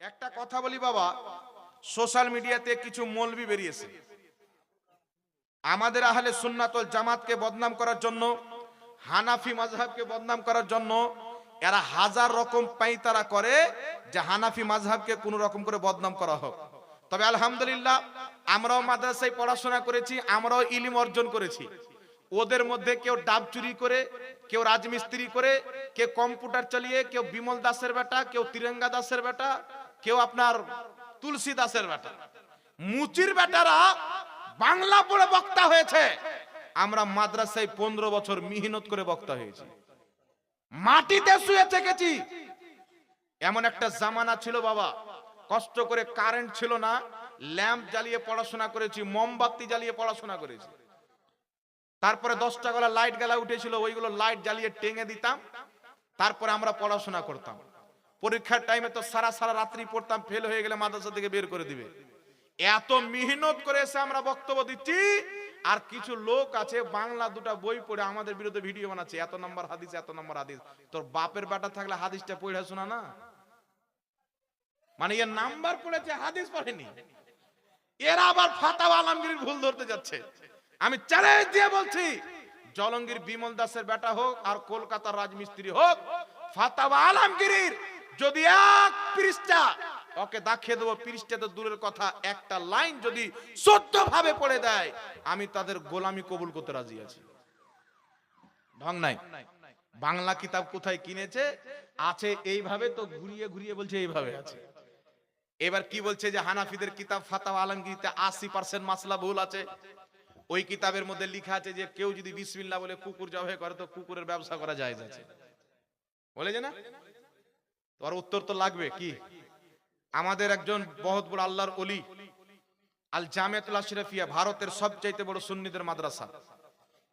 একটা কথা বলি বাবা, সোশ্যাল মিডিয়াতে কিছু মৌলবি বেরিয়েছে আমাদের আহলে সুন্নাত ওয়াল জামাতকে বদনাম করার জন্য, হানাফি মাযহাবকে বদনাম করার জন্য। এরা হাজার রকম পাইতারা করে যে হানাফি মাযহাবকে কোন রকম করে বদনাম করা হোক। তবে আলহামদুলিল্লাহ আমরাও মাদ্রাসায় পড়াশোনা করেছি, আমরাও ইলম অর্জন করেছি। ওদের মধ্যে কেউ ডাব চুরি করে, কেউ রাজমিস্ত্রি করে, কেউ কম্পিউটার চালিয়ে, কেউ বিমল দাসের বেটা, কেউ তিরঙ্গা দাসের বেটা, কেউ আপনার তুলসী দাসের বেটা, মুচির বেটারা বাংলা পড়ে বক্তা হয়েছে। আমরা মাদ্রাসায় 15 বছর মেহনত করে বক্তা হয়েছি, মাটিতে শুয়ে থেকেছি। এমন একটা জামানা ছিল বাবা, কষ্ট করে, কারেন্ট ছিল না, ল্যাম্প জ্বালিয়ে পড়াশোনা করেছি, মোমবাতি জ্বালিয়ে পড়াশোনা করেছি। তারপরে 10টা গলা লাইট গেলা উঠেছিল, ওইগুলো লাইট জ্বালিয়ে টেঙে দিতাম, তারপরে আমরা পড়াশোনা করতাম। পরীক্ষার টাইমে তো সারা সারা রাত্রি পড়তাম, ফেল হয়ে গেলে মাদ্রাসা থেকে বের করে দিবে। এত মেহনত করে এসে আমরা বক্তব্য দিচ্ছি। আর কিছু লোক আছে বাংলা দুটা বই পড়ে আমাদের বিরুদ্ধে ভিডিও বানাচ্ছে, এত নম্বর হাদিস, এত নম্বর হাদিস। তোর বাপের বেটা থাকলে হাদিসটা পড়ে শোনা না, মানে এর নাম্বার পড়েছে, হাদিস পড়েনি। এরা আবার ফাতাওয়া আলমগীর ভুল ধরতে যাচ্ছে। আমি চ্যালেঞ্জ দিয়ে বলছি, জলঙ্গির বিমল দাসের বেটা হোক আর কলকাতার রাজমিস্ত্রি হোক, ফাতাওয়া আলমগীর যদি এক পৃষ্ঠা, ওকে দেখিয়ে দেবো, পৃষ্ঠা তো দূরের কথা, একটা লাইন যদি শুদ্ধ ভাবে পড়ে দেয়, আমি তাদের গোলামি কবুল করতে রাজি আছি। ঢং নাই। বাংলা কিতাব কোথায় কিনেছে আছে এইভাবে, তো ঘুরিয়ে ঘুরিয়ে বলছে এইভাবে আছে। এবার কি বলছে যে হানাফিদের কিতাব ফাতাওয়া আলমগীরিতে 80% মাসলা ভুল আছে। ওই কিতাবের মধ্যে লেখা আছে যে কেউ যদি বিসমিল্লাহ বলে কুকুর জবাই করে তো কুকুরের ব্যবসা করা জায়েজ আছে, বলে যে না। তোর উত্তর তো লাগবে কি? আমাদের একজন বহুত বড় আল্লাহর ওলি, আল জামিয়াতুল আশরাফিয়া, ভারতের সবচাইতে বড় সুন্নিদের মাদ্রাসা।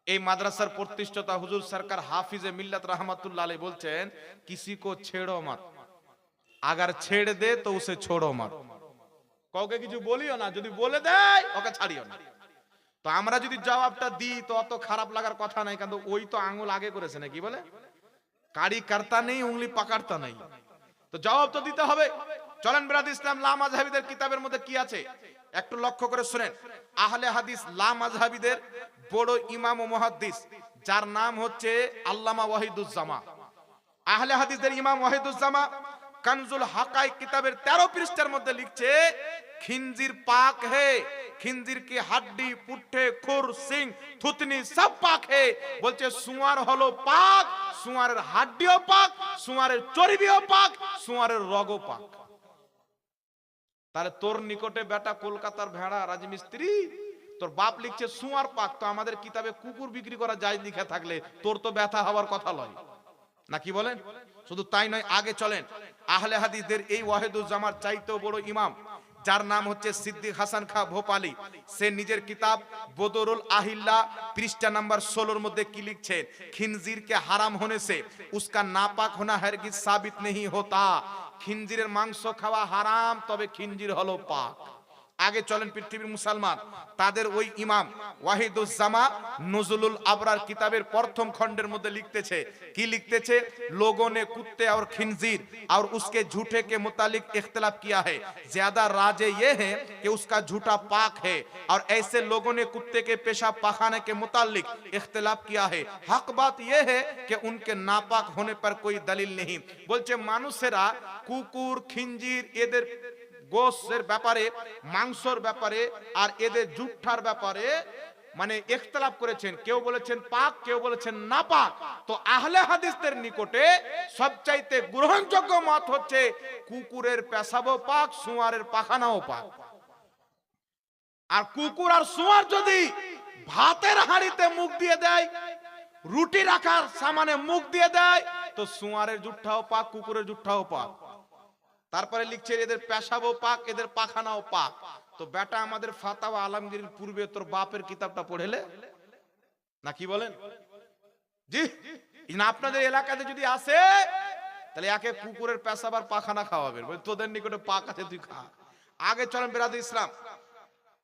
এই মাদ্রাসার প্রতিষ্ঠাতা হুজুর সরকার হাফিজে মিল্লাত रहमतुल्लाह अलैह বলছেন, किसी को छेड़ो मत, अगर छेड़ दे तो उसे छोड़ो मत। কাউকে কিছু বলিও না, যদি বলে দেয় ওকে ছাড়িও না। তো আমরা যদি জবাবটা দিই তো অত খারাপ লাগার কথা নাই, কিন্তু ওই তো আঙ্গুল আগে করেছে না, কি বলে, কারি কাটতা নেই উংলি পাকাড়তা নাই। তো জবাব তো দিতে হবে। চলেন বিরাদ ইসলাম লা মাযহাবিদের কিতাবের মধ্যে কি আছে একটু লক্ষ্য করে শুনেন। আহলে হাদিস লা মাযহাবিদের বড় ইমাম ও মুহাদ্দিস, যার নাম হচ্ছে আল্লামা ওয়াহিদুজ্জামা। আহলে হাদিসদের ইমাম ওয়াহিদুজ্জামা কানজুল হাকাইক কিতাবের 13 পৃষ্ঠার মধ্যে লিখছে, खिंजीर पाक है, खिंजीर की हड्डी, पुट्ठे, खुर, सिंग, थुतनी सब पाक है। बोलते सुआर हलो पाक, सुआरेर हड्डिओ पाक, सुआरेर चर्बिओ पाक, सुआरेर रगो पाक। তাহলে তোর নিকটে বেটা কলকাতার ভেড়া রাজমিস্ত্রি, তোর বাপ লিখছে সুয়ার পাক, তো আমাদের কিতাবে কুকুর বিক্রি করা জায়েজ লিখা থাকলে তোর তো ব্যথা হওয়ার কথা নয়, না কি বলেন? শুধু তাই নয়, আগে চলেন। আহলে হাদিসদের এই ওয়াহিদুজ্জামার চাইতেও বড় ইমাম, যার নাম হচ্ছে সিদ্দিক হাসান খা ভোপালী, সে নিজের কিতাব বদরুল আহিল্লা পৃষ্ঠা নাম্বার 16 মধ্যে কি লিখছেন, खिंजीर के हराम होने से उसका नापाक होना हरगिज साबित नहीं होता। खिंजीরের মাংস খাওয়া হারাম, তবে খিনজির হলো পাক। আগে চলেন পৃথিবীর মুসলমান, তাদের ওই ইমাম ওয়াহিদুজ্জামা নুজুলুল আবরার কিতাবের প্রথম খণ্ডের মধ্যে লিখতেছে, কি লিখতেছে, लोगों ने कुत्ते और खिंजीर और उसके झूठे के मुतालिक इख्तिलाफ किया है, ज्यादा राजे ये है कि उसका झूठा पाक है, और ऐसे लोगों ने कुत्ते के पेशाब पाखाने के मुतालिक इख्तिलाफ किया है। हक बात ये है कि उनके नापाक होने पर कोई दलील नहीं। बोलছে মানুষেরা কুকুর, খিনজির, এদের গোশতের ব্যাপারে, মাংসর ব্যাপারে আর এদের জুঠার ব্যাপারে মানে ইখতিলাফ করেছেন, কেউ বলেছেন পাক, কেউ বলেছেন নাপাক। তো আহলে হাদিসদের নিকটে সবচাইতে গ্রহণযোগ্য মত হচ্ছে কুকুরের পেশাবও পাক, সুয়ারের পাখানাও পাক। আর কুকুর আর সুয়ার যদি ভাতের হাঁড়িতে মুখ দিয়ে দেয়, রুটি রাখার সামানে মুখ দিয়ে দেয়, তো সুয়ারের জুঠাও পাক, কুকুরের জুঠাও পাক। তারপরে লিখছে এদের পেশাবও পাক, এদের পাখানাও পাক। তো বেটা আমাদের ফাতাওয়া আলমগীরের পূর্বে তোর বাপের কিতাবটা পড়েলে না, কি বলেন? জি না, আপনাদের এলাকাতে যদি আসে তাহলে একে কুকুরের পেশাব আর পাখানা খাওয়াবেন, তোদের নিকটে পাক আছে তুই খা। আগে চলেন বিরাদ ইসলাম,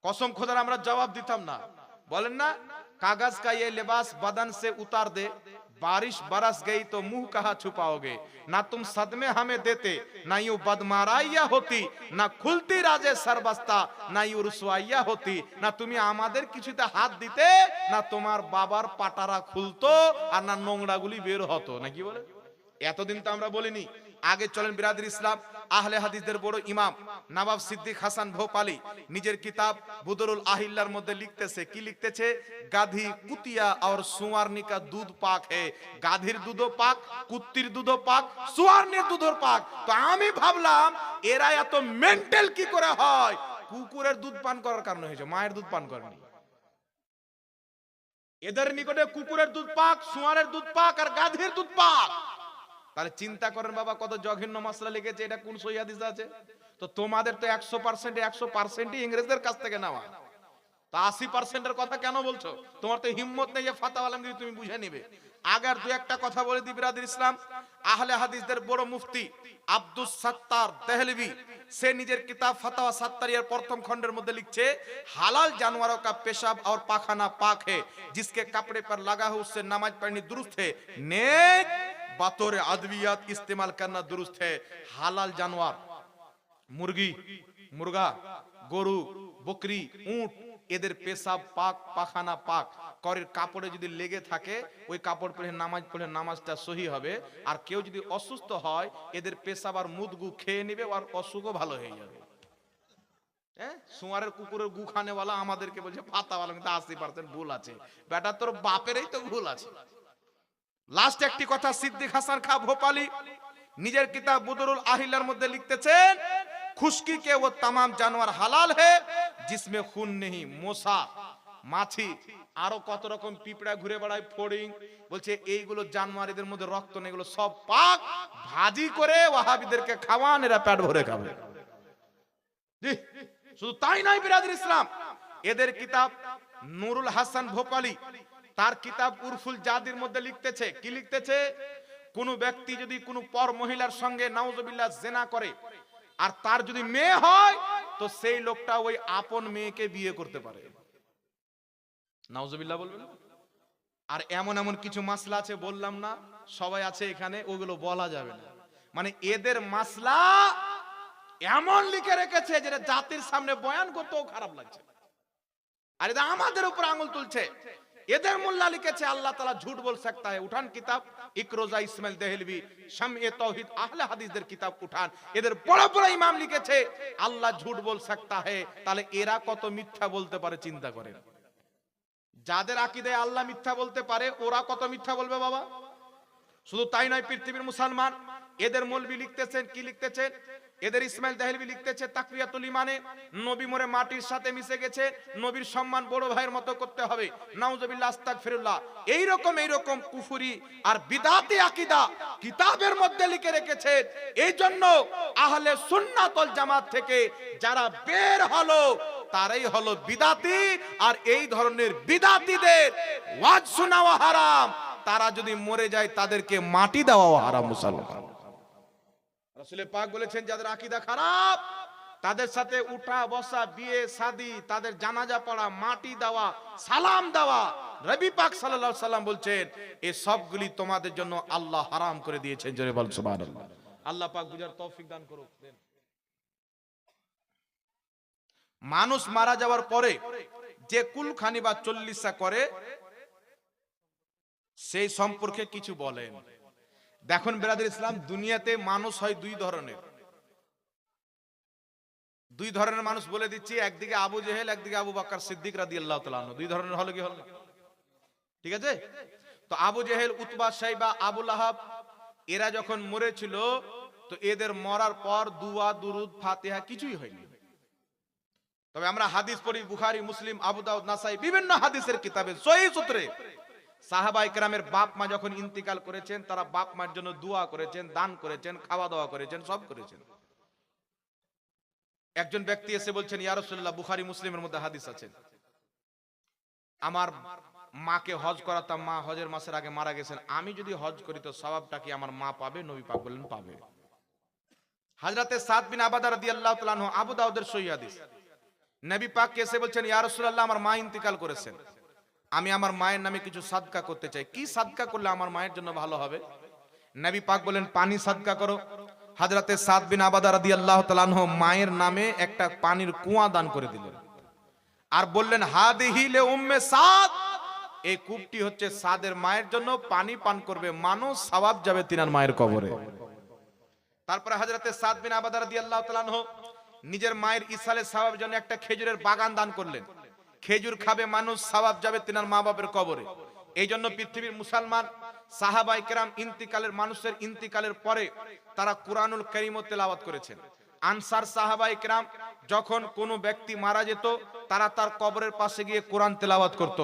কসম খোদার আমরা জবাব দিতাম না। বলেন না, কাগজ কা ये लिबास बदन से उतार दे, बारिश बरस गई तो मुंह कहाँ छुपाओगे, ना तुम सदमे हमें देते, ना यूं बदमाराइया होती, ना खुलती राजे सरबस्ता, ना यूं रुसवाइया होती, ना তুমি আমাদের কিছুতে হাত দিতে, না তোমার বাবার পাটারা খুলতো, আর না নোংরাগুলি বের হতো, নাকি বলে? এতদিন তো আমরা বলিনি। আগে চলেন বিরাদর ইসলাম, আহলে হাদিসদের বড় ইমাম নবাব সিদ্দিক হাসান ভোপালী নিজের কিতাব বুদরুল আহিল্লার মধ্যে লিখতেছে, কি লিখতেছে? গাধি কুতিয়া আর সুয়ারনি কা দুধ পাক হে। গাধির দুধও পাক, কুত্তির দুধও পাক, সুয়ারনির দুধও পাক। তো আমি ভাবলাম এরা এত মেন্টাল কি করে হয়? কুকুরের দুধ পান করার কারণে হয়েছে, মায়ের দুধ পান করেনি। এদের নিকটে কুকুরের দুধ পাক, সুয়ারের দুধ পাক, আর গাধির দুধ পাক। তাহলে চিন্তা করেন বাবা, কত জঘন্য মশলা লিখেছে, এটা কোন সহিহ হাদিস আছে? তো তোমাদের তো 100% ইংরেজদের কাছ থেকে নেওয়া, তা 80% এর কথা কেন বলছো? তোমার তো হিম্মত নেই যে ফাতাওয়া আলমগীর তুমি বুঝে নিবে। আগের দু একটা কথা বলে দি বিরাদর ইসলাম, আহলে হাদিসদের বড় মুফতি আব্দুস সাত্তার দেহলভি সে নিজের কিতাব ফাতাওয়া সাত্তারিয়ার প্রথম খণ্ডের মধ্যে লিখছে, হালাল जानवरों का पेशाब और पाखाना पाक है, जिसके कपड़े पर लगा हो उससे नमाज पढ़नी दुरुस्त है, नेक बतौर अद्वियात इस्तेमाल करना दुरुस्त है। হালাল জানোয়ার, মুরগি, মুরগা, গরু, বকরি, উট, এদের পেশাব পাক, পাখানা পাক, করের কাপড়ে যদি লেগে থাকে ওই কাপড় পরে নামাজ পড়লে নামাজটা সহি হবে। আর কেউ যদি অসুস্থ হয় এদের পেশাব আর মুদগু খেয়ে নেবে, আর অসুখও ভালো হয়ে যাবে। হ্যাঁ, সুয়ারের কুকুরের গু খানেওয়ালা আমাদেরকে বলছে ফাতাওয়ালা, কিন্তু 80% ভুল আছে। বেটা তোর বাপেরই তো ভুল আছে। লাস্ট একটি কথা, সিদ্দিক হাসান খা ভোপালী নিজের কিতাব বুদরুল আহিল্লার মধ্যে লিখতেছেন, খুশকি কে वो तमाम जानवर হালাল है जिसमें खून नहीं। মশা, মাছি, আরো কত রকম পিঁপড়া ঘুরে বেড়ায়, ফড়িং, বলছে এইগুলো জানোয়ার, এদের মধ্যে রক্ত নেই, এগুলো সব পাক। ভাজি করে ওয়াহাবিদেরকে খাওয়ান, এরা পেট ভরে খাবে। জি, শুধু তাই নয় বিরাদর ইসলাম, এদের কিতাব নুরুল হাসান ভোপালী তার কিতাব উরফুল জাদির মধ্যে লিখতেছে, কি লিখতেছে? কোন ব্যক্তি যদি কোন পর মহিলার সঙ্গে নাউজুবিল্লাহ জিনা করে আর তার যদি মেয়ে হয়, তো সেই লোকটা ওই আপন মেয়েকে বিয়ে করতে পারে। নাউজুবিল্লাহ বলবেন। আর এমন এমন কিছু মাসলা আছে, বললাম না সবাই আছে এখানে, ওগুলো বলা যাবে না। মানে এদের মাসলা এমন লিখে রেখেছে যেটা জাতির সামনে বয়ান করতেও খারাপ লাগছে। আর এটা আমাদের উপর আঙুল তুলছে। এদের মোল্লা লিখেছে আল্লাহ তাআলা ঝুট বল सकता है। উঠান কিতাব ইকরোজা ইসমাইল দেহলভি শামএ তাওহীদ আহলে হাদিসদের কিতাব উঠান, এদের বড় বড় ইমাম লিখেছে আল্লাহ ঝুট বল सकता है। তাহলে এরা কত মিথ্যা বলতে পারে চিন্তা করেন। যাদের আকীদায় আল্লাহ মিথ্যা বলতে পারে, ওরা কত মিথ্যা বলবে বাবা। শুধু তাই নয়, পৃথিবীর মুসলমান এদের মৌলবি লিখতেছেন, কি লিখতেছেন? এদের ইসমাইল দেহলভি লিখতেছে তাকরিয়াতুল ইমানে, নবী মরে মাটির সাথে মিশে গেছে, নবীর সম্মান বড় ভাইয়ের মতো করতে হবে, নাউজুবিল্লাহ আস্তাগফিরুল্লাহ। এইরকম কুফরি আর বিদআতি আকীদা কিতাবের মধ্যে লিখে রেখেছে। এই জন্য আহলে সুন্নাত ওয়াল জামাত থেকে যারা বের হলো তারাই হলো বিদআতি। আর এই ধরনের বিদআতিদের ওয়াজ শোনাও হারাম, তারা যদি মরে যায় তাদেরকে মাটি দেওয়াও হারাম। মুসলমান রাসূল পাক বলেছেন যাদের আকীদা খারাপ তাদের সাথে উঠা বসা, বিয়ে শাদী, তাদের জানাজা পড়া, মাটি দেওয়া, সালাম দেওয়া, নবী পাক সাল্লাল্লাহু আলাইহি সাল্লাম বলছেন এই সবগুলি তোমাদের জন্য আল্লাহ হারাম করে দিয়েছেন। জোরে বল সুবহানাল্লাহ। আল্লাহ পাক বুঝার তৌফিক দান করুক। মানুষ মারা যাওয়ার পরে যে কুলখানি বা চল্লিশা করে সেই সম্পর্কে কিছু বলেন। দেখুন বিরাদর ইসলাম, দুনিয়াতে মানুষ হয় দুই ধরনের। দুই ধরনের মানুষ বলে দিচ্ছি, একদিকে আবু জেহেল, একদিকে আবু বকর সিদ্দিক রাদিয়াল্লাহু তাআলা আনহু। দুই ধরনের হলো কি হলো না? ঠিক আছে। তো আবু জেহেল, উতবা, শাইবা, আবু লাহাব এরা যখন মরেছিল, তো এদের মরার পর দুয়া, দুরুদ, ফাতিহা কিছুই হয়নি। তবে আমরা হাদিস পড়ি, বুখারী, মুসলিম, আবু দাউদ, নাসাই, বিভিন্ন হাদিসের কিতাবে সহিহ সূত্রে সাহাবায়ে কেরামের বাপ মা যখন ইন্তিকাল করেছেন, তারা বাপ মার জন্য দোয়া করেছেন, দান করেছেন, খাওয়া দাওয়া করেছেন, সব করেছেন। একজন ব্যক্তি এসে বলছেন, ইয়া রাসূলুল্লাহ, বুখারী মুসলিমের মধ্যে হাদিস আছে, আমার মাকে হজ করাতাম, মা হজের মাসের আগে মারা গেছেন, আমি যদি হজ করি তো সওয়াবটা কি আমার মা পাবে? নবী পাক বললেন পাবে। হযরতে সাদ বিন আবাদা রাদিয়াল্লাহু তাআলা আনহু, আবু দাউদের সহিহ হাদিস, নবী পাক এসে বলছেন, ইয়া রাসূলুল্লাহ, আমার মা ইন্তিকাল করেছেন, আমি আমার মায়ের নামে কিছু সাদকা করতে চাই, কি সাদকা করলে আমার মায়ের জন্য ভালো হবে? নবী পাক বলেন পানি সাদকা করো। হযরতে সাদ বিন আবাদা রাদিয়াল্লাহু তাআলা আনহু মায়ের নামে একটা পানির কুয়া দান করে দিলেন আর বললেন হাদিহি লে উম্মে সাদ, এই কূপটি হচ্ছে সাদের মায়ের জন্য, পানি পান করবে মানুষ, সওয়াব যাবে তিনার মায়ের কবরে। তারপরে হযরতে সাদ বিন আবাদা রাদিয়াল্লাহু তাআলা আনহু নিজের মায়ের ইসালের সওয়াবের জন্য একটা খেজুরের বাগান দান করলেন, খেজুর খাবে মানুষ, সওয়াব যাবে তিনার মা বাপের কবরে। এই জন্য পৃথিবীর মুসলমান সাহাবায়ে কেরাম ইন্তিকালের, মানুষের ইন্তিকালের পরে তারা কুরআনুল কারীম তেলাওয়াত করেছেন। আনসার সাহাবায়ে কেরাম যখন কোনো ব্যক্তি মারা যেত তারা তার কবরের পাশে গিয়ে কোরআন তেলাওয়াত করত।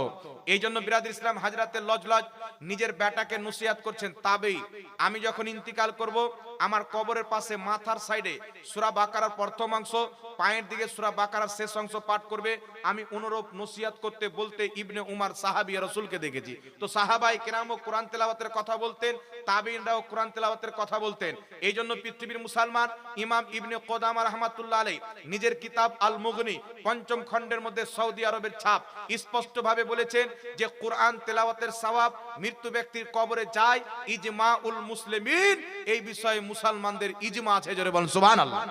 এই জন্য বিরাদর ইসলাম হযরতে লজলজ নিজের বেটাকে নসিহত করছেন, তাবেই আমি যখন ইন্তিকাল করব আমার কবরের পাশে মাথার সাইডে সূরা বাকারার প্রথম অংশ, পায়ের দিকে সূরা বাকারার শেষ অংশ পাঠ করবে। আমি অনুরূপ নসিহত করতে বলতে ইবনে উমর সাহাবী রাসূলকে দেখেছি। তো সাহাবায়ে কেরামও কোরআন তেলাওয়াতের কথা বলতেন, তাবেঈনরাও কোরআন তেলাওয়াতের কথা বলতেন। এই জন্য পৃথিবীর মুসলমান ইমাম ইবনে কুদামা রাহমাতুল্লাহ আলাইহি নিজের কিতাব আল মুগনি পঞ্চম খণ্ডের মধ্যে সৌদি আরবের ছাপ স্পষ্টভাবে বলেছেন যে কোরআন তেলাওয়াতের সওয়াব মৃত্যু ব্যক্তির কবরে যায়, ইজমাউল মুসলিমিন, এই বিষয়ে মুসলমানদের ইজমা আছে, জোরে বলেন সুবহানাল্লাহ।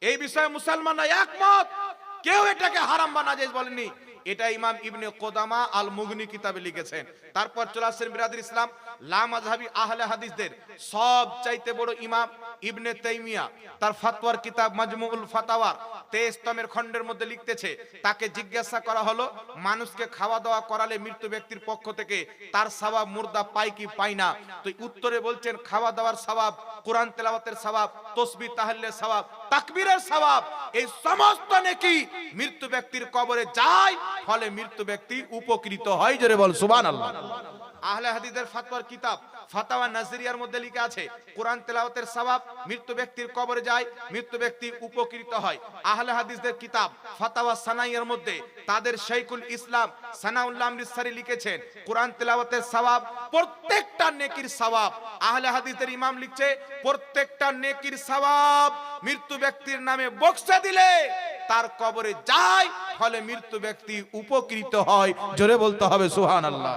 এই বিষয়ে মুসলমানরা একমত, কেউ এটাকে হারাম বা নাজায়েজ বলেননি। এটা ইমাম ইবনে কুদামা আল মুগনি কিতাবে লিখেছেন। তারপর চলে আসেন বিরাদর ইসলাম লা মাযহাবী আহলে হাদিসদের সবচাইতে বড় ইমাম ইবনে তাইমিয়া, তার ফতোয়ার কিতাব মাজমুউল ফাতাওয়ার 23তমের খণ্ডের মধ্যে লিখতেছে, তাকে জিজ্ঞাসা করা হলো মানুষকে খাওয়া দাওয়া করালে মৃত্যু ব্যক্তির পক্ষ থেকে তার সওয়াব মুর্দা পায় কি পায় না? তো উত্তরে বলছেন খাওয়া দাওয়ার সওয়াব, কোরআন তেলাওয়াতের সওয়াব, তাসবিহ তাহলিলের সওয়াব, তাকবীরের সওয়াব, এই সমস্ত নেকি মৃত্যু ব্যক্তির কবরে যায়, ফলে মৃত্যু ব্যক্তি উপকৃত হয়, জোরে বল সুবহানাল্লাহ। আহলে হাদিসের ফতোয়ার কিতাব ফাতাওয়া নাজরিয়ার মধ্যে লেখা আছে কোরআন তেলাওয়াতের সওয়াব মৃত্যু ব্যক্তির কবরে যায়, মৃত্যু ব্যক্তি উপকৃত হয়। আহলে হাদিসদের কিতাব ফাতাওয়া সানাইয়ের মধ্যে তাদের শাইখুল ইসলাম সানাউল্লাহ আমরিসারি লিখেছেন কোরআন তেলাওয়াতের সওয়াব প্রত্যেকটা নেকির সওয়াব, আহলে হাদিসের ইমাম লিখছে প্রত্যেকটা নেকির সওয়াব মৃত্যু ব্যক্তির নামে বক্সে দিলে তার কবরে যায়, ফলে মৃত্যু ব্যক্তি উপকৃত হয়, জোরে বলতে হবে সুবহানাল্লাহ।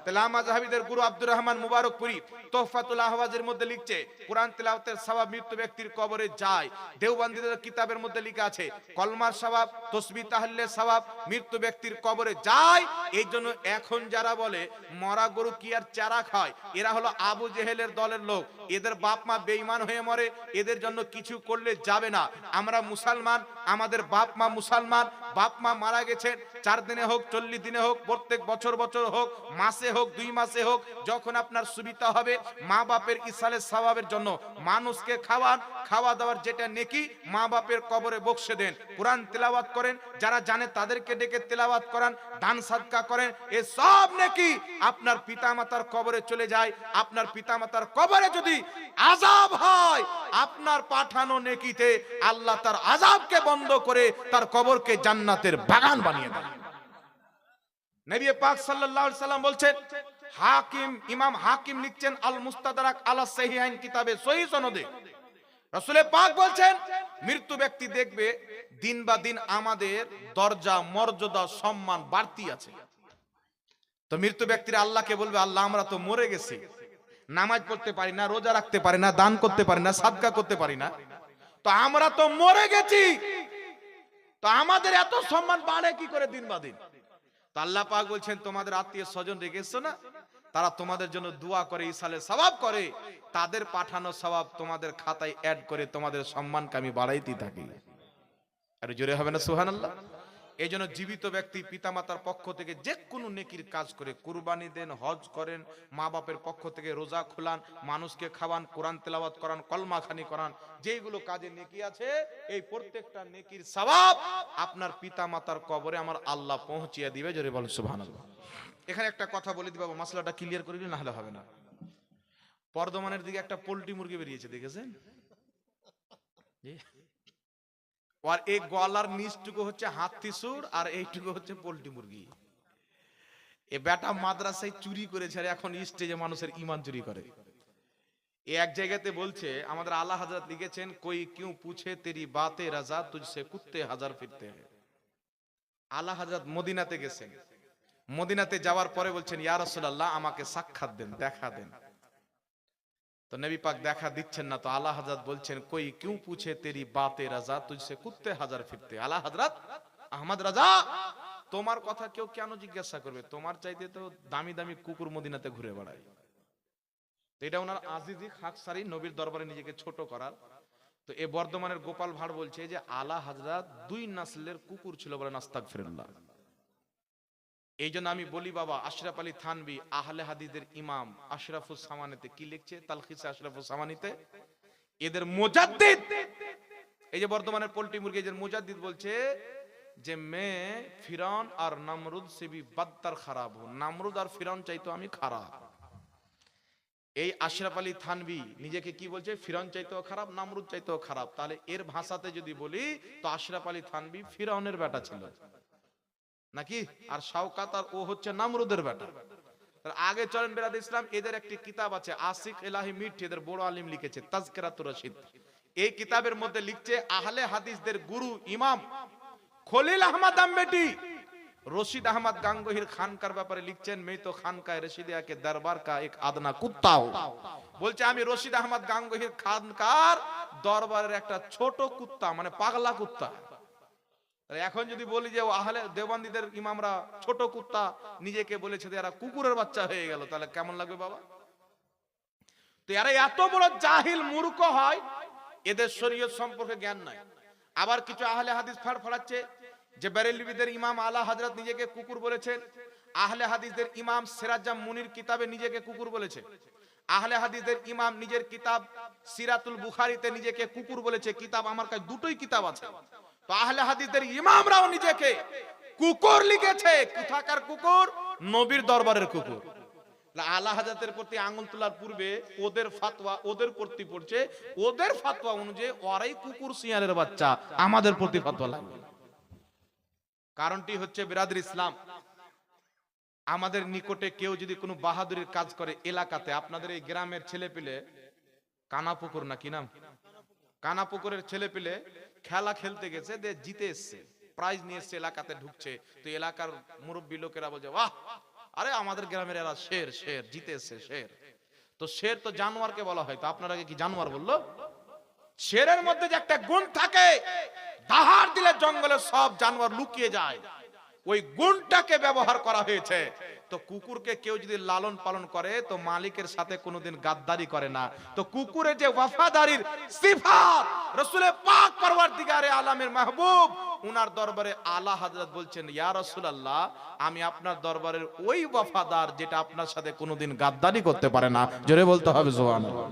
তেলাওয়াত মাযহাবীদের গুরু আব্দুর রহমান মুবারকপুরি তোহফাতুল আহওয়াজের মধ্যে লিখছে কোরআন তেলাওয়াতের সওয়াব মৃত্যু ব্যক্তির কবরে যায়। দেওবন্দীদের কিতাবের মধ্যে লেখা আছে কলমার সওয়াব, তাসবিহ তাহলিলের সওয়াব মৃত্যু ব্যক্তির কবরে যায়। এই জন্য এখন যারা বলে মরা গরু কি আর চারা খায়, এরা হলো আবু জেহেলের দলের লোক, এদের বাপ মা বেঈমান হয়ে মরে, এদের জন্য কিছু করলে যাবে না। আমরা মুসলমান, আমাদের বাপ মা মুসলমান, বাপ মা মারা গেছেন 4 দিনে হোক 40 দিনে হোক, প্রত্যেক বছর বছর হোক, মাসে হোক 2 মাসে হোক, যখন আপনার সুবিধা হবে মা বাপের ইসালের সওয়াবের জন্য মানুষকে খাওয়ান, খাওয়া দাওয়ার যেটা নেকি মা বাপের কবরে বক্সে দেন, কোরআন তেলাওয়াত করেন, যারা জানে তাদেরকে ডেকে তেলাওয়াত করান, দান সাদকা করেন, এই সব নেকি আপনার পিতামাতার কবরে চলে যায়। আপনার পিতামাতার কবরে যদি আযাব হয়, আপনার পাঠানো নেকিতে আল্লাহ তার আযাবকে বন্ধ করে তার কবরকে জান্নাতের বাগান বানিয়ে দেন। নবী পাক সাল্লাল্লাহু আলাইহি সাল্লাম বলছেন, হাকিম ইমাম হাকিম লিখছেন আল মুস্তাদরাক আলা সহিহাইন কিতাবে সহিহ সনদে, রাসূল পাক বলছেন মৃত্যু ব্যক্তি দেখবে দিন বা দিন আমাদের দরজা মর্যাদা সম্মান বাড়তি আছে। তো মৃত্যু ব্যক্তিরা আল্লাহকে বলবে আল্লাহ আমরা তো মরে গেছি, নামাজ পড়তে পারি না, রোজা রাখতে পারি না, দান করতে পারি না, সাদকা করতে পারি না, তো আমরা তো মরে গেছি, তো আমাদের এত সম্মান বাড়ে কি করে দিন বা দিন? তো আল্লাহ পাক বলছেন তোমাদের আত্মীয় স্বজন রেখেছো না, তারা তোমাদের জন্য দোয়া করে, ইসালে সওয়াব করে, তাদের পাঠানো সওয়াব তোমাদের খাতায় অ্যাড করে তোমাদের সম্মানকে আমি বাড়াইতে থাকি। আর জোরে হবে না সুবহানাল্লাহ। এই জন্য জীবিত ব্যক্তি পিতামাতার পক্ষ থেকে যে কোনো নেকির কাজ করে, কুরবানি দেন, হজ করেন, মা বাপের পক্ষ থেকে রোজা খোলান, মানুষকে খাওয়ান, কোরআন তেলাওয়াত করান, কলমা খানি করান, যেগুলো কাজে নেকি আছে এই প্রত্যেকটা নেকির সওয়াব আপনার পিতামাতার কবরে আমার আল্লাহ পৌঁছিয়ে দিবে, জোরে বলেন সুবহানাল্লাহ। এখানে একটা কথা বলে দিই বাবা, মাসলাটা ক্লিয়ার করে দিলে না হলে হবে না। বর্ধমানের দিকে একটা পোল্ট্রি মুরগি বেরিয়েছে, দেখেছেন? আর এই গলার নিচটুকু হচ্ছে হাতি সুর আর এইটুকু হচ্ছে পোল্ট্রি মুরগি। এ বেটা মাদ্রাসায় চুরি করেছে আর এখন স্টেজে মানুষের ঈমান চুরি করে। এক জায়গাতে বলছে আমাদের আলা হযরত লিখেছেন কোই কিউ পুছে তেরি বাতে রাজা তুঝসে কুত্তে হাজার ফিরতে হ্যায়। আলা হযরত মদিনাতে গেছেন, মদিনাতে যাওয়ার পরে বলছেন ইয়া রাসূলুল্লাহ আমাকে সাক্ষাৎ দেন, দেখা দেন। তো নবী পাক দেখা দিচ্ছেন না, তো আলা হযরত বলছেন কোই কিউ পুছে তেরি বাতে রাজা তুঝসে কুত্তে হাজার ফিরতে। আলা হযরত আহমদ রাজা, তোমার কথা কেউ কেন জিজ্ঞাসা করবে, তোমার চাইতে তো দামি দামি কুকুর মদিনাতে ঘুরে বেড়ায়। তো এটা ওনার আজিজি খাকসারি, নবীর দরবারে নিজেকে ছোট করার। তো এ বর্ধমানের গোপাল ভাঁড় বলছে যে আলা হযরত দুই নাসলের কুকুর ছিল, বলেন আস্তাগফিরুল্লাহ। এই জন্য আমি বলি বাবা, আশরাফ আলী থানভী আহলে হাদিসের ইমাম আশরাফুস সামানিতে কি লিখছে, তালখিসে আশরাফুস সামানিতে, এদের মুজাদ্দিদ, এই যে বর্তমানের পোল্ট্রি মুরগি এদের মুজাদ্দিদ বলছে যে মে ফিরৌন আর নমরুদ সে ভি বদতর খারাপ হো, নমরুদ আর ফিরৌন চাইতো আমি খারাপ। এই আশরাফ আলী থানভী নিজেকে কি বলছে, ফিরৌন চাইতেও খারাপ, নমরুদ চাইতেও খারাপ। তাহলে এর ভাষাতে যদি বলি তো আশরাফ আলী থানভী ফিরৌনের বেটা ছিল নাকি, আর শাওকাত আর ও হচ্ছে নমরুদের বেটা। আগে চলেন বেরাদ ইসলাম, এদের একটি কিতাব আছে আশিক ইলাহি মিট, এদের বড় আলিম লিখেছে তাজকিরাতুর রশিদ। এই কিতাবের মধ্যে লিখছে আহলে হাদিসদের গুরু ইমাম খলিল আহমদ আম্বেটি রশিদ আহমদ গাঙ্গোহির খানকার ব্যাপারে লিখছেন, मैं तो खानका रशीदिया के दरबार का एक আদনা কুত্তা हूं। বলছে আমি রশিদ আহমদ গাঙ্গোহির খানকার দরবারের একটা ছোট কুত্তা, মানে পাগলা কুত্তা। এখন যদি বলি যে আহলে দেওবন্দীদের ইমামরা ছোট কুত্তা নিজেকে বলেছে, এরা কুকুরের বাচ্চা হয়ে গেল, তাহলে কেমন লাগবে বাবা? তো এরা এত বড় জাহিল মূর্খ হয়, এদের শরীয়ত সম্পর্কে জ্ঞান নাই। আবার কিছু আহলে হাদিস ফাড়ফাড়াচ্ছে যে বেরেলভিদের ইমাম আলা হযরত নিজেকে কুকুর বলেছেন, আহলে হাদিসদের ইমাম সিরাজাম মুনির কিতাবে নিজেকে কুকুর বলেছে, আহলে হাদিসদের ইমাম নিজের কিতাব সিরাতুল বুখারীতে নিজেকে কুকুর বলেছে। কিতাব আমার কাছে দুটোই কিতাব আছে। তো আহলে হাদিসদের ইমামরাও নিজেকে কুকুর লিখেছে। কোথাকার কুকুর? নবীর দরবারের কুকুর। আলা হযরতের প্রতি আঙ্গুল তোলার পূর্বে ওদের ফতোয়া ওদের প্রতি পড়ছে, ওদের ফতোয়া অনুযায়ী ওরাই কুকুর শিয়ালের বাচ্চা, আমাদের প্রতি ফতোয়া লাগবে। কারণটি হচ্ছে বিরাদর ইসলাম, আমাদের নিকটে কেউ যদি কোনো বাহাদুরির কাজ করে এলাকাতে, আপনাদের এই গ্রামের ছেলে পেলে কানাপুকুর না কি নাম, কানাপুকুরের ছেলে পেলে খেলা খেলতে গেছে, জিতে এসছে, প্রাইজ নিয়ে এসছে, এলাকাতে ঢুকছে। তো এলাকার মুরব্বী লোকেরা বলছে বাহ, আরে আমাদের গ্রামের এরা শের, শের জিতে এসছে শের। তো শের তো জানোয়ারকে বলা হয়, তো আপনারা কি জানোয়ার বললো? শেরের মধ্যে যে একটা গুণ থাকে, দাহাড় দিলে জঙ্গলে সব জানোয়ার লুকিয়ে যায়, ওই গুণটাকে ব্যবহার করা হয়েছে। তো কুকুরকে কেউ যদি লালন পালন করে তো মালিকের সাথে কোনোদিন গাদ্দারি করে না। তো কুকুরের যে ওয়াফাদারির সিফাত রাসূলে পাক পরওয়ারদিগারে আলামের মাহবুব উনার দরবারে আলা হযরত বলছেন ইয়া রাসূলুল্লাহ, আমি আপনার দরবারের ওই ওয়াফাদার যেটা আপনার সাথে কোনোদিন গাদ্দারি করতে পারে না। জোরে বলতে হবে সুবহানাল্লাহ।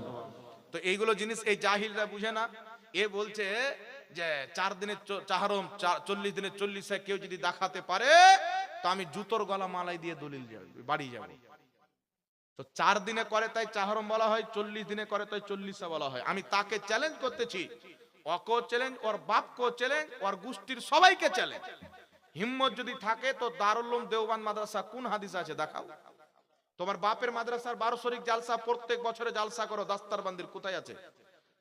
তো এইগুলো জিনিস এই জাহিলরা বুঝে না। এ বলছে যে 4 দিনের চাহরম 40 দিনের 40 কেউ যদি দেখাতে পারে তো আমি জুতোর গলা মালাই দিয়ে দলিল বাড়ি যাব। তো 4 দিনে করে তাই চাহরম বলা হয়, 40 দিনে করে তাই 40 বলা হয়। আমি তাকে চ্যালেঞ্জ করতেছি, ওকে চ্যালেঞ্জ, ওর বাপকে চ্যালেঞ্জ, ওর গোষ্ঠীর সবাইকে চ্যালেঞ্জ। হিম্মত যদি থাকে তো দারুল উলুম দেওবন্দ মাদ্রাসা কোন হাদিস আছে দেখাও। তোমার বাপের মাদ্রাসার 12 শরীক জালসা প্রত্যেক বছরে জালসা করো, দাস্তারবান্দির কোথায় আছে?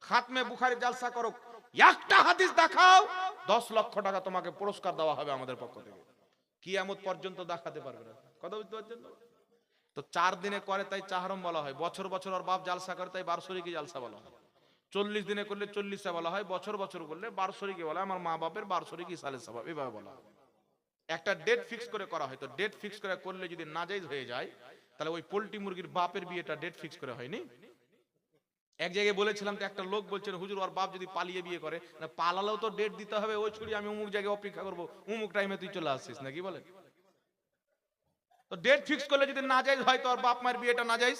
খাতমে বুখারী জালসা করো, একটা হাদিস দেখাও, 10 লক্ষ টাকা তোমাকে পুরস্কার দেওয়া হবে আমাদের পক্ষ থেকে। কিয়ামত পর্যন্ত দেখাতে পারবে না। কথা বুঝতে পারছেন? তো 4 দিনে করে তাই চাহরম বলা হয়, বছর বছর ওর বাপ জালসা করে তাই 12 শরীকি জালসা বলা হয়। 40 দিনে করলে 40 বলা হয়, বছর বছর করলে 12 শরীকি বলা হয়। আমার মা বাপের 12 শরীকি সালে সওয়াব এভাবে বলা হয়। একটা ডেট ফিক্স করে করা হয়। তো ডেট ফিক্স করে করলে যদি নাজায়েজ হয়ে যায় তাহলে ওই পোল্ট্রি মুরগির বাপের বিয়েটা ডেট ফিক্স করে হয়নি। এক জায়গায় বলেছিলাম তো একটা লোক বলছেন হুজুর ওর বাপ যদি পালিয়ে বিয়ে করে, না পালালেও তো ডেট দিতে হবে, ওই ছুরি আমি অমুক জায়গায় অপেক্ষা করবো, অমুক টাইমে তুই চলে আসছিস নাকি বলেন? তো ডেট ফিক্স করলে যদি নাজায়েজ হয় তো ওর বাপ মায়ের বিয়েটা নাজায়েজ।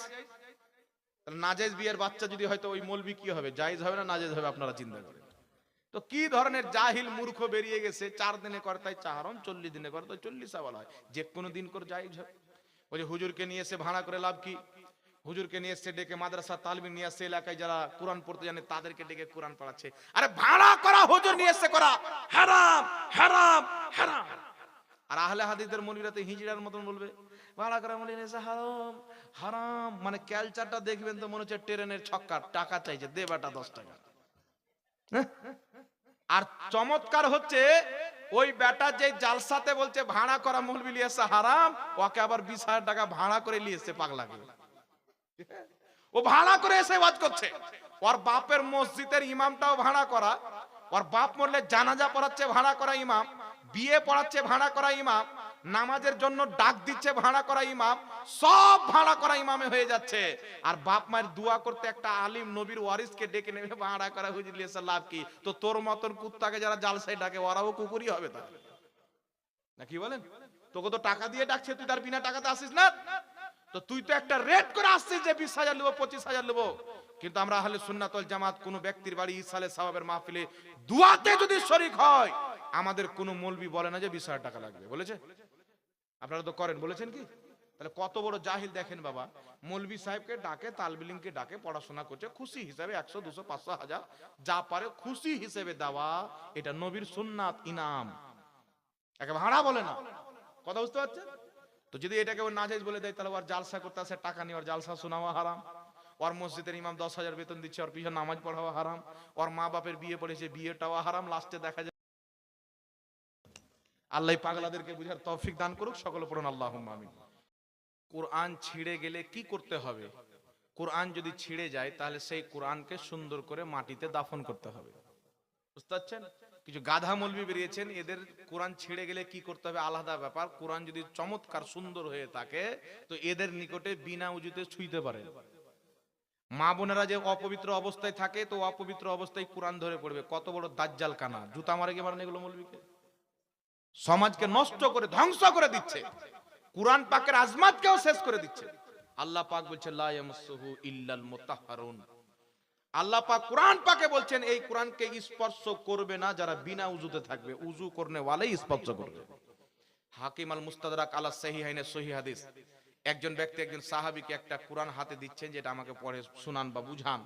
তাহলে নাজায়েজ বিয়ের বাচ্চা যদি হয়তো ওই মৌলবি কি হবে, জায়েজ হবে না নাজায়েজ হবে? আপনারা চিন্তা করেন তো কি ধরনের জাহিল মূর্খ বেরিয়ে গেছে। 4 দিনে করে তাই চাহরম, 40 দিনে করে তাই 40 বলা হয়, যে কোনো দিন করে জায়েজ হয়। ওই যে হুজুরকে নিয়ে এসে ভাড়া করে লাভ কি? হুজুরকে নিয়ে এসে ডেকে মাদ্রাসা তালিম নিয়ে আসছে, এলাকায় যারা কোরআন পড়তে জানে তাদেরকে ডেকে কোরআন পড়াচ্ছে। আরে ভাড়া করা হুজুর নিয়ে এসে করা হারাম হারাম হারাম। আর আহলে হাদিসদের মৌলবীরাতে হিজড়ার মতন বলবে ভাড়া করা মৌলবী এসে হারাম হারাম, মানে ক্যালচারটা দেখবেন তো মনে হচ্ছে ট্রেনের ছক্কা, টাকা চাইছে দে বেটা 10 টাকা। আর চমৎকার হচ্ছে ওই বেটা যে জালসাতে বলছে ভাড়া করা মৌলবি লিয়েছে হারাম, ওকে আবার 20,000 টাকা ভাড়া করে লিয়েছে পাগলাকে। ও ভাড়া করে এসে ওয়াজ করছে। ওর বাপের মসজিদের ইমামটাও ভাড়া করা, ওর বাপ মরলে জানাজা পড়াচ্ছে ভাড়া করা ইমাম, বিয়ে পড়াচ্ছে ভাড়া করা ইমাম, নামাজের জন্য ডাক দিচ্ছে ভাড়া করা ইমাম, সব ভাড়া করা ইমামে হয়ে যাচ্ছে। আর বাপ মায়ের দোয়া করতে একটা আলিম নবীর ওয়ারিসকে ডেকে নেবে ভাড়া করা হুজুর লিয়েছে, লাভ কি? তো তোর মতন কুত্তাকে যারা জালসায় ডাকে ওরাও কুকুরই হবে তাহলে, না কি বলেন? তোকে তো টাকা দিয়ে ডাকছে, তুই তার বিনা টাকাতে আসিস না। তো তুই তো একটা রেট করে আসছিস যে 20,000 নেবো, 25,000 নেবো। কিন্তু আমরা আহলে সুন্নাত ওয়াল জামাত কোন ব্যক্তির বাড়ি ইসালে সাওয়াবের মাহফিলে দুয়াতে যদি শরীক হয়, আমাদের কোন মৌলবি বলে না যে 20,000 টাকা লাগবে, বলেছে? আপনারা তো করেন, বলেছেন কি? তাহলে কত বড় জাহিল দেখেন বাবা। মৌলবি সাহেবকে ডাকে, তালবিলিংকে ডাকে, পড়াশোনা করছে, খুশি হিসাবে 100, 200, 500, 1000 যা পারে খুশি হিসেবে দেওয়া, এটা নবীর সুন্নাত, ইনাম। একে ভাড়া বলে না। কথা বুঝতে পারছেন? তো যদি এটাকে ও নাজায়েজ বলে দেয়, তাহলে ওর জালসা করতে আসে টাকা নিয়ে ওর জালসা শোনাওয়া হারাম। ওর মসজিদের ইমাম 10,000 বেতন দিচ্ছে, ওর পিছনে নামাজ পড়াওয়া হারাম। ওর মা বাপের বিয়ে পড়েছে, বিয়েটাও হারাম। লাস্টে দেখা যায়, আল্লাহ পাগলাদেরকে বুঝার তৌফিক দান করুক, সকলে পড়ুন আল্লাহুম্মা আমিন। কোরআন ছিঁড়ে গেলে কি করতে হবে? কোরআন যদি ছিঁড়ে যায়, তাহলে সেই কোরআনকে সুন্দর করে মাটিতে দাফন করতে হবে। বুঝতে পারছেন? কিছু গাধা মৌলবি বেরিয়েছেন, এদের কোরআন ছিঁড়ে গেলে কি করতে হবে আলাদা ব্যাপার। কোরআন যদি চমৎকার সুন্দর হয়ে থাকে, তো এদের নিকটে বিনা উজুতে ছুঁইতে পারে। মা বোনেরা যে অপবিত্র অবস্থায় থাকে, তো অপবিত্র অবস্থায় কোরআন ধরে পড়বে। কত বড় দাজ্জাল কানা, জুতা মারে গিয়ে মারেন এগুলো মৌলবিকে। সমাজকে নষ্ট করে ধ্বংস করে দিচ্ছে, কোরআন পাকের আজমাতকেও শেষ করে দিচ্ছে। আল্লাহ পাক বলছে লা ইয়ামাসসুহু ইল্লাল মুতাহহারুন। আল্লাহ পাক কোরআন পাকে বলছেন এই কোরআনকে স্পর্শ করবে না যারা বিনা উজুতে থাকবে, উজু করনে ওয়ালাই স্পর্শ করবে। হাকিম আল মুস্তাদরাক আলা সহিহাইনে সহিহ হাদিস, একজন ব্যক্তি একজন সাহাবীকে একটা কোরআন হাতে দিচ্ছেন, যেটা আমাকে পড়ে শুনান বা বুঝান।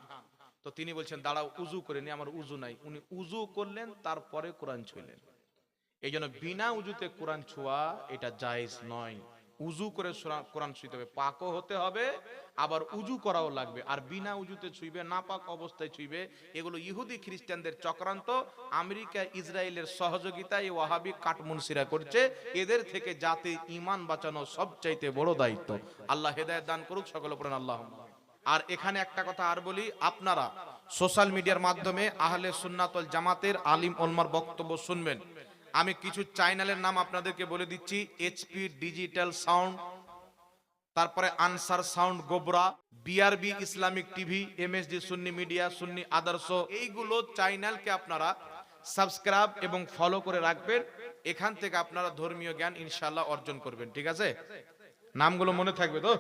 তো তিনি বলছেন দাঁড়াও, উজু করে নি, আমার উজু নাই। উনি উজু করলেন, তারপরে কোরআন ছুঁলেন। এই জন্য বিনা উজুতে কোরআন ছোঁয়া এটা জায়েজ নয়। উজু করে কোরআন ছুঁইতে হবে, পাকও হতে হবে, আবার উজু করাও লাগবে। আর বিনা উজুতে ছুঁইবে, নাপাক অবস্থায় ছুঁইবে, এগুলো ইহুদি খ্রিস্টানদের চক্রান্ত। আমেরিকা ইসরায়েলের সহযোগিতায় এই ওয়াহাবি কাটমুনসিরা করছে। এদের থেকে জাতির ঈমান বাঁচানো সবচাইতে বড় দায়িত্ব। আল্লাহ হেদায়েত দান করুক, সকলে পড়েন আল্লাহুম্মা। আর এখানে একটা কথা আর বলি, আপনারা সোশ্যাল মিডিয়ার মাধ্যমে আহলে সুন্নাত ওয়াল জামাতের আলিম ওলমার বক্তব্য শুনবেন। আমি কিছু চ্যানেলের নাম আপনাদেরকে বলে দিচ্ছি: এইচপি ডিজিটাল সাউন্ড, তারপরে Ansar sound Gobra, BRB Islamic TV, MSD Sunni media, সুন্নি আদর্শ। এইগুলো চ্যানেলকে আপনারা সাবস্ক্রাইব এবং ফলো করে রাখবেন। এখান থেকে আপনারা ধর্মীয় জ্ঞান ইনশাআল্লাহ অর্জন করবেন। ঠিক আছে? নামগুলো মনে থাকবে তো?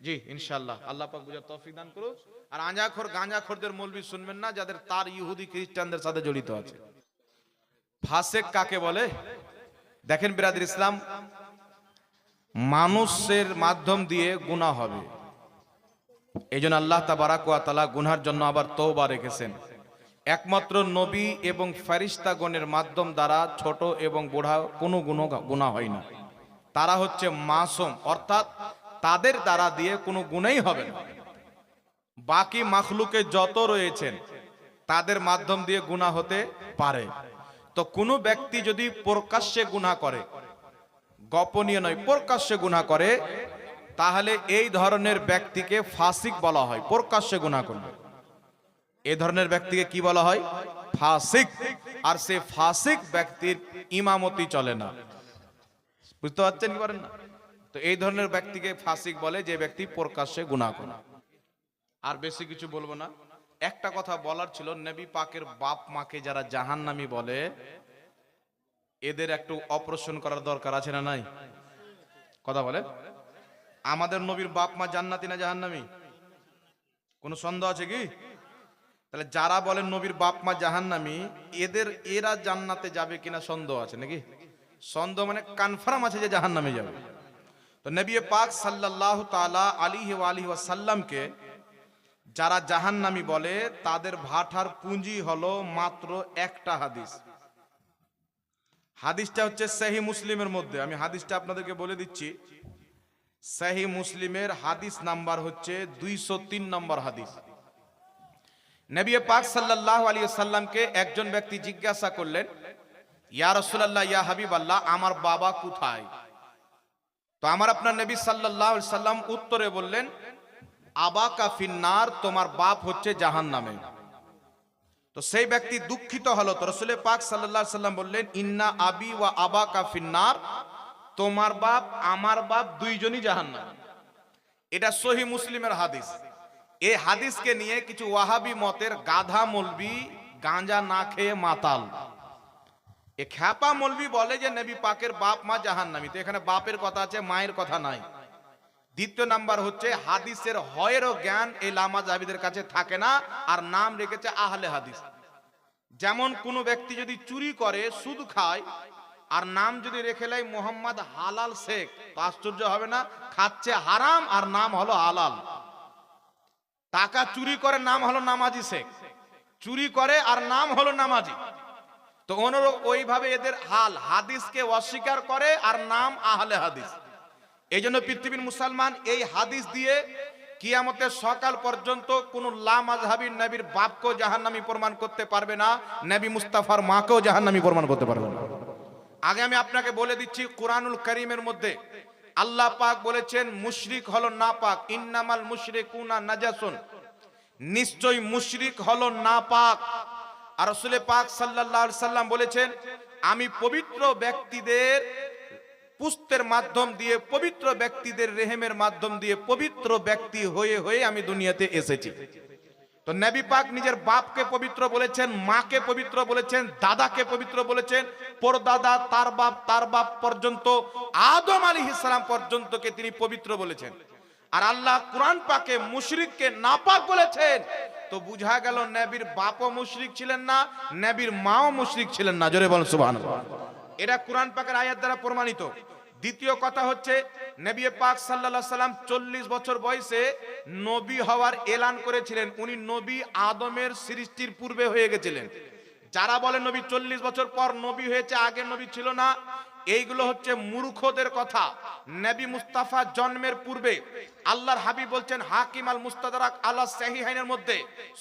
জি ইনশাআল্লাহ। আল্লাহ পাক বুঝার তৌফিক দান করুন। আর আঁজাখোর গাঁজাখোরদের মৌলবি শুনবেন না, যাদের তার ইহুদি খ্রিস্টানদের সাথে জড়িত আছে। ফাসেক কাকে বলে? দেখেন বিরাদর ইসলাম, মানুষের মাধ্যম দিয়ে গুনাহ হবে, এইজন্য আল্লাহ তাবারাক ওয়া তাআলা গুনার জন্য আবার তওবা রেখেছেন। একমাত্র নবী এবং ফেরেশতাগণের মাধ্যম দ্বারা ছোট এবং বুড়া কোনো গুনাহ হয় না। তারা হচ্ছে মাসুম, অর্থাৎ তাদের দ্বারা দিয়ে কোনো গুনাহই হবে না। বাকি মাখলুকে যত রয়েছেন তাদের মাধ্যম দিয়ে গুনাহ হতে পারে। তো কোনো ব্যক্তি যদি প্রকাশ্যে গুনাহ করে, গোপনীয় নয় প্রকাশ্যে গুনাহ করে, তাহলে এই ধরনের ব্যক্তিকে ফাসিক বলা হয়। প্রকাশ্যে গুনাহ করবে এই ধরনের ব্যক্তিকে কি বলা হয়? ফাসিক। আর সে ফাসিক ব্যক্তির ইমামতি চলে না। বুঝতে পারছেন কি পারেন না? তো এই ধরনের ব্যক্তিকে ফাসিক বলে, যে ব্যক্তি প্রকাশ্যে গুনাহ করে। আর বেশি কিছু বলবো না। একটা কথা বলার ছিল, নবী পাকের বাপ মাকে যারা জাহান্নামী বলে, এদের একটু অপারেশন করার দরকার আছে না নাই? কথা বলে। আমাদের নবীর বাপ মা জান্নাতি না জাহান্নামী? কোনো সন্দেহ আছে কি? তাহলে যারা বলেন নবীর বাপ মা জাহান্নামী, এরা জান্নাতে যাবে কিনা সন্দেহ আছে নাকি? সন্দেহ মানে কনফার্ম আছে যে জাহান্নামে যাবে। তো নবী পাক সাল্লাল্লাহু তাআলা আলাইহি ওয়া আলিহি ওয়াসাল্লামকে যারা জাহান্নামী বলে, তাদের ভাটার পুঁজি হলো মাত্র একটা হাদিস। হাদিসটা হচ্ছে সহিহ মুসলিমের মধ্যে। আমি হাদিসটা আপনাদেরকে বলে দিচ্ছি। সহিহ মুসলিমের হাদিস নাম্বার হচ্ছে 203 নম্বর হাদিস। নবী পাক সাল্লাল্লাহু আলাইহি ওয়াসাল্লামকে একজন ব্যক্তি জিজ্ঞাসা করলেন, ইয়া রাসূলুল্লাহ ইয়া হাবিবাল্লাহ, আমার বাবা কোথায়? তো আমার আপনার নবী সাল্লাল্লাহু আলাইহি সাল্লাম উত্তরে বললেন, আবাকা ফিন্নার, তোমার বাপ হচ্ছে জাহান্নামে। তো সেই ব্যক্তি দুঃখিত হলো। তো রাসূল পাক সাল্লাল্লাহু আলাইহি সাল্লাম বললেন, ইন্না আবি ওয়া আবাকা ফিন্নার, তোমার বাপ আমার বাপ দুইজনই জাহান্নামে। এটা সহিহ মুসলিমের হাদিস। এই হাদিসকে নিয়ে কিছু ওয়াহাবি মতের গাধা মৌলবি, গাঁজা না খেয়ে মাতাল, এ খ্যাপা মৌলবি বলে যে নবী পাকের বাপ মা জাহান্নামী। তো এখানে বাপের কথা আছে, মায়ের কথা নাই। দ্বিতীয় নাম্বার হচ্ছে হাদিসের হয়েরও জ্ঞান এই লামা জাবিদের কাছে থাকে না, আর নাম রেখেছে আহলে হাদিস। যেমন কোন ব্যক্তি যদি চুরি করে, সুদ খায়, আর নাম যদি রেখে লাই মোহাম্মদ হালাল শেখ, তো আশ্চর্য হবে না? খাচ্ছে হারাম আর নাম হলো হালাল। টাকা চুরি করে, নাম হলো নামাজি শেখ, চুরি করে আর নাম হলো নামাজি। তো অনুরূপ ওইভাবে এদের হাল, হাদিসকে অস্বীকার করে আর নাম আহলে হাদিস। এই জন্য পৃথিবীর মুসলমান এই হাদিস দিয়ে কিয়ামতের সকাল পর্যন্ত কোন লামাযহাবী নবীর বাপকেও জাহান্নামী প্রমাণ করতে পারবে না, নবী মুস্তাফার মাকেও জাহান্নামী প্রমাণ করতে পারবে না। আগে আমি আপনাকে বলে দিচ্ছি, কুরআনুল কারীমের মধ্যে আল্লাহ পাক বলেছেন মুশরিক হলো নাপাক, ইন্নামাল মুশরিকুনা নাজাসুন, নিশ্চয়ই মুশরিক হলো নাপাক। আর রাসূল পাক সাল্লাল্লাহু আলাইহি সাল্লাম বলেছেন, আমি পবিত্র ব্যক্তিদের পুস্তের মাধ্যম দিয়ে, পবিত্র ব্যক্তিদের রেহেমের মাধ্যম দিয়ে পবিত্র ব্যক্তি হয়ে হয়ে আমি দুনিয়াতে এসেছি। তো নবী পাক নিজের বাপকে পবিত্র বলেছেন, মাকে পবিত্র বলেছেন, দাদাকে পবিত্র বলেছেন, পরদাদা, তার বাপ পর্যন্ত, আদম আলাইহিস সালাম পর্যন্তকে তিনি পবিত্র বলেছেন। আর আল্লাহ কুরআন পাকে মুশরিককে নাপাক বলেছেন। তো বুঝা গেল নবীর বাপও মুশরিক ছিলেন না, নবীর মাও মুশরিক ছিলেন না। জোরে বলেন সুবহানাল্লাহ। এটা কুরআন পাকের আয়াত দ্বারা প্রমাণিত। দ্বিতীয় কথা হচ্ছে, নবী পাক সাল্লাল্লাহু আলাইহি সাল্লাম 40 বছর বয়সে নবী হওয়ার এলান করেছিলেন। উনি নবী আদমের সৃষ্টির পূর্বে হয়ে গেছিলেন। যারা বলে নবী 40 বছর পর নবী হয়েছে, আগে নবী ছিল না, এইগুলো হচ্ছে মূর্খদের কথা। নবী মুস্তাফা জন্মের পূর্বে আল্লাহর হাবিব বলছেন, হাকিম আল মুস্তাদরাক আলা সাহিহাইনের মধ্যে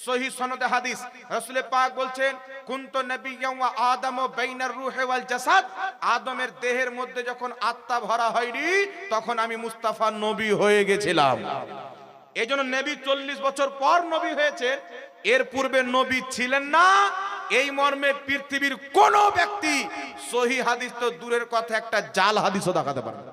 সহিহ সনদে হাদিস, রাসূল পাক বলছেন, কুনতু নবিয়্যান ওয়া আদম বাইনার রূহি ওয়াল জাসাদ, আদমের দেহের মধ্যে যখন আত্মা ভরা হয়নি, তখন আমি মুস্তাফা নবী হয়ে গেছিলাম। এজন্য নবী 40 বছর পর নবী হয়েছে, এর পূর্বে নবী ছিলেন না। এই মর্মে পৃথিবীর কোন ব্যক্তি সহিহ হাদিস তো দূরের কথা, একটা জাল হাদিসও দেখাতে পারে না।